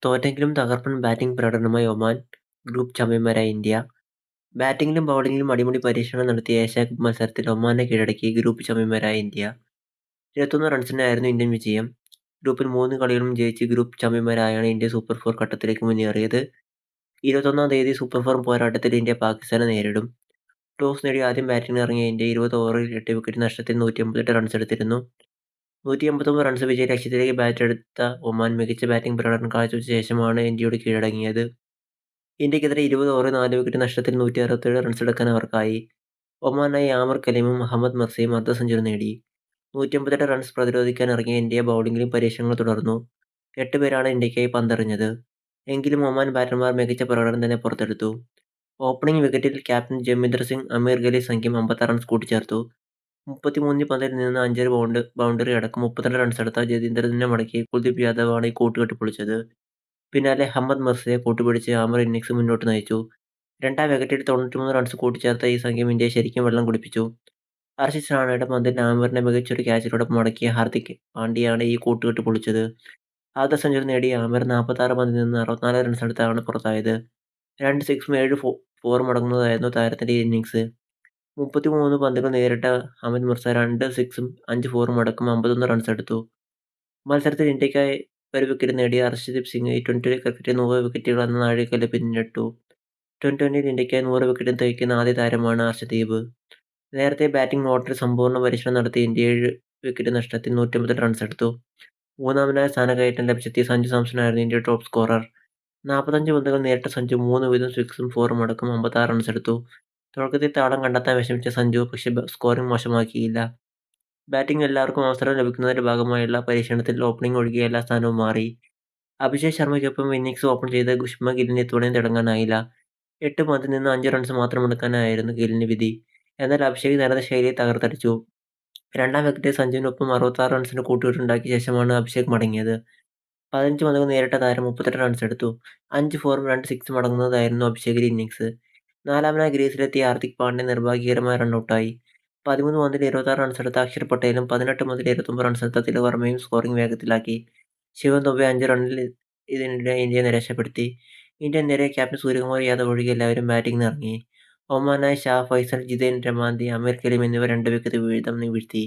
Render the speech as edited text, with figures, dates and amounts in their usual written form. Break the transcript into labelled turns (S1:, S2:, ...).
S1: തോറ്റെങ്കിലും തകർപ്പൻ batting പ്രകടനവുമായി Oman, group ചാമ്പ്യന്മാരായ India. ബാറ്റിംഗിലും ബൗളിംഗിലും അടിമുടി പരീക്ഷണം നടത്തിയ ഏഷ്യാ കപ്പ് മത്സരത്തിൽ ഒമാനെ കീഴടക്കി ഗ്രൂപ്പ് ചാമ്പ്യന്മാരായ ഇന്ത്യ. 21 റൺസിനായിരുന്നു ഇന്ത്യൻ വിജയം. ഗ്രൂപ്പിൽ 3 കളികളും ജയിച്ച് ഗ്രൂപ്പ് ചാമ്പ്യന്മാരായാണ് ഇന്ത്യ സൂപ്പർ ഫോർ ഘട്ടത്തിലേക്ക് മുന്നേറിയത്. 21-ാം തീയതി സൂപ്പർ ഫോർ പോരാട്ടത്തിൽ ഇന്ത്യ പാകിസ്ഥാനെ നേരിടും. ടോസ് നേടി ആദ്യം ബാറ്റിംഗിനിറങ്ങിയ ഇന്ത്യ 20 ഓവറിൽ 8 വിക്കറ്റ് നഷ്ടത്തിൽ 158 റൺസെടുത്തിരുന്നു. 189 റൺസ് വിജയ ലക്ഷ്യത്തിലേക്ക് ബാറ്റെടുത്ത ഒമാൻ മികച്ച ബാറ്റിംഗ് പ്രകടനം കാഴ്ചവെച്ച ശേഷമാണ് ഇന്ത്യയോട് കീഴടങ്ങിയത്. ഇന്ത്യക്കെതിരെ 20 ഓവറിൽ 4 വിക്കറ്റ് നഷ്ടത്തിൽ 167 റൺസെടുക്കാൻ അവർക്കായി. ഒമാനായി ആമിർ കലീമും മുഹമ്മദ് മർസിയും അർദ്ധ സെഞ്ചുറി നേടി. 158 റൺസ് പ്രതിരോധിക്കാനിറങ്ങിയ ഇന്ത്യ ബൗളിംഗിലും പരീക്ഷണങ്ങൾ തുടർന്നു. 8 പേരാണ് ഇന്ത്യക്കായി പന്തെറിഞ്ഞത്. എങ്കിലും ഒമാൻ ബാറ്റർമാർ മികച്ച പ്രകടനം തന്നെ പുറത്തെടുത്തു. ഓപ്പണിംഗ് വിക്കറ്റിൽ ക്യാപ്റ്റൻ ജംബീന്ദർ സിംഗ്, അമീർ ഖലി സഖ്യം 56 റൺസ് കൂട്ടിച്ചേർത്തു. 33 പന്തിൽ നിന്ന് 5 ബൗണ്ടറി അടക്കം 32 റൺസെടുത്ത ജതീന്ദ്രനെ മടക്കി കുൽദീപ് യാദവാണ് ഈ കൂട്ടുകെട്ട് പൊളിച്ചത്. പിന്നാലെ ഹമ്മദ് മർസിയെ കൂട്ടുപിടിച്ച് ആമിർ ഇന്നിംഗ്സ് മുന്നോട്ട് നയിച്ചു. രണ്ടാം വിക്കറ്റിൽ 93 റൺസ് കൂട്ടിച്ചേർത്ത ഈ സംഖ്യം ഇന്ത്യയെ ശരിക്കും വെള്ളം കുടിപ്പിച്ചു. ഹർഷിത് റാണയുടെ പന്തിൽ ആമിറിനെ മികച്ചൊരു ക്യാച്ചിലൂടെ മടക്കിയ ഹാർദിക് പാണ്ഡ്യയാണ് ഈ കൂട്ടുകെട്ട് പൊളിച്ചത്. അർദ്ധ സെഞ്ചുറി നേടിയ ആമിർ 46 പന്തിൽ നിന്ന് 64 റൺസെടുത്താണ് പുറത്തായത്. 2 സിക്സും 7 ഫോറും അടങ്ങുന്നതായിരുന്നു താരത്തിന്റെ ഇന്നിംഗ്സ്. 33 പന്തുകൾ നേരിട്ട ഹമീദ് മിർസ 2 സിക്സും 5 ഫോറും അടക്കം 51 റൺസെടുത്തു. മത്സരത്തിൽ ഇന്ത്യക്കായി ഒരു വിക്കറ്റ് നേടിയ ഹർഷദീപ് സിംഗ് T20 ക്രിക്കറ്റിൽ 100 വിക്കറ്റുകൾ എന്ന നാഴികക്കല്ല് പിന്നിട്ടു. T20യിൽ ഇന്ത്യക്കായി 100 വിക്കറ്റ് തികയ്ക്കുന്ന ആദ്യ താരമാണ് ഹർഷദീപ്. നേരത്തെ ബാറ്റിംഗ് ഓർഡറിൽ സമ്പൂർണ്ണ പരീക്ഷണം നടത്തിയ ഇന്ത്യ 7 വിക്കറ്റ് നഷ്ടത്തിൽ 158 റൺസെടുത്തു. മൂന്നാമനായ സ്ഥാനക്കയറ്റം ലഭിച്ചെത്തിയ സഞ്ജു സാംസണായിരുന്നു ഇന്ത്യയുടെ ടോപ്പ് സ്കോറർ. 45 പന്തുകൾ നേരിട്ട സഞ്ജു 3 വീതം സിക്സും ഫോറും അടക്കം 56 റൺസെടുത്തു. തുടക്കത്തിൽ താളം കണ്ടെത്താൻ വിഷമിച്ച സഞ്ജു പക്ഷേ സ്കോറിംഗ് മോശമാക്കിയില്ല. ബാറ്റിംഗിൽ എല്ലാവർക്കും അവസരം ലഭിക്കുന്നതിന്റെ ഭാഗമായുള്ള പരീക്ഷണത്തിൽ ഓപ്പണിംഗ് ഒഴികെ എല്ലാ സ്ഥാനവും മാറി. അഭിഷേക് ശർമ്മയ്ക്കൊപ്പം ഇന്നിംഗ്സ് ഓപ്പൺ ചെയ്ത ശുഭ്മാൻ ഗില്ലിന് ഇത്തവണയും തിളങ്ങാനായില്ല. 8 പന്തിൽ നിന്ന് 5 റൺസ് മാത്രമെടുക്കാനായിരുന്നു ഗില്ലിന് വിധി. എന്നാൽ അഭിഷേക് തനത് ശൈലിയിൽ തകർത്തടിച്ചു. രണ്ടാം വിക്കറ്റിൽ സഞ്ജുവിനൊപ്പം 66 റൺസിന്റെ കൂട്ടുകെട്ടുണ്ടാക്കിയ ശേഷമാണ് അഭിഷേക് മടങ്ങിയത്. 15 പന്തുകൾ നേരിട്ട താരം 38 റൺസെടുത്തു. 5 ഫോറും 2 സിക്സും അടങ്ങുന്നതായിരുന്നു അഭിഷേകിന്റെ ഇന്നിംഗ്സ്. നാലാമനായി ക്രീസിലെത്തിയ ഹാർദിക് പാണ്ഡ്യ നിർഭാഗ്യകരമായി റണ്ണൌട്ടായി. 13 പന്തിൽ 26 റൺസെടുത്ത അക്ഷർ പട്ടേലും 18 പന്തിൽ 29 റൺസെടുത്ത തിലക് വർമ്മയും സ്കോറിംഗ് വേഗത്തിലാക്കി. ശിവൻ ദുബെ 5 റണ്ണിൽ ഇതിനിടെ ഇന്ത്യയെ നിരാശപ്പെടുത്തി. ഇന്ത്യൻ നിരയിൽ ക്യാപ്റ്റൻ സൂര്യകുമാർ യാദവ് ഒഴികെ എല്ലാവരും ബാറ്റിംഗിനിറങ്ങി. ഒമാനായി ഷാ ഫൈസൽ, ജിതേൻ രമാന്തി, അമീർ കലീം എന്നിവർ 2 വിക്കറ്റ് വീതം വീഴ്ത്തി.